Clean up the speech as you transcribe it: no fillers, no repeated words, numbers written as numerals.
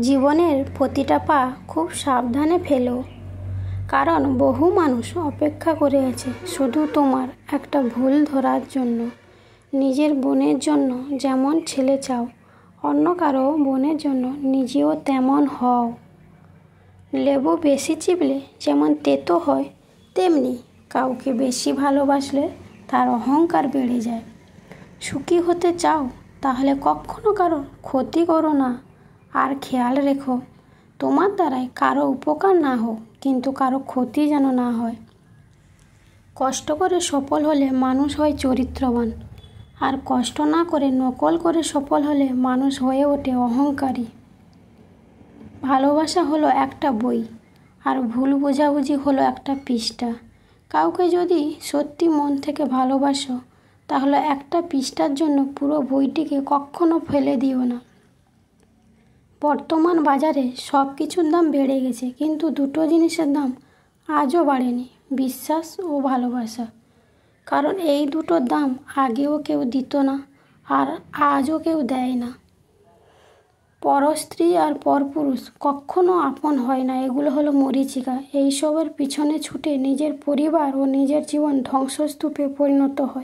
জীবনের প্রতিটা পা খুব সাবধানে ফেলো, কারণ বহু মানুষ অপেক্ষা করে আছে শুধু তোমার একটা ভুল ধরার জন্য। নিজের বোনের জন্য যেমন ছেলে চাও, অন্য কারো বোনের জন্য নিজেও তেমন হও। লেবু বেশি চিপলে যেমন তেতো হয়, তেমনি কাউকে বেশি ভালোবাসলে তার অহংকার বেড়ে যায়। সুখী হতে চাও তাহলে কখনো কারো ক্ষতি করো না। আর খেয়াল রেখো, তোমার দ্বারাই কারো উপকার না হোক, কিন্তু কারো ক্ষতি যেন না হয়। কষ্ট করে সফল হলে মানুষ হয় চরিত্রবান, আর কষ্ট না করে নকল করে সফল হলে মানুষ হয়ে ওঠে অহংকারী। ভালোবাসা হলো একটা বই, আর ভুল বোঝাবুঝি হলো একটা পৃষ্ঠা। কাউকে যদি সত্যি মন থেকে ভালোবাসো, তাহলে একটা পৃষ্ঠার জন্য পুরো বইটিকে কখনো ফেলে দিও না। বর্তমান বাজারে সব কিছুর দাম বেড়ে গেছে, কিন্তু দুটো জিনিসের দাম আজও বাড়েনি: বিশ্বাস ও ভালোবাসা। কারণ এই দুটোর দাম আগেও কেউ দিত না, আর আজও কেউ দেয় না। পরস্ত্রী আর পরপুরুষ কখনো আপন হয় না, এগুলো হলো মরীচিকা। এইসবের পিছনে ছুটে নিজের পরিবার ও নিজের জীবন ধ্বংসস্তূপে পরিণত হয়।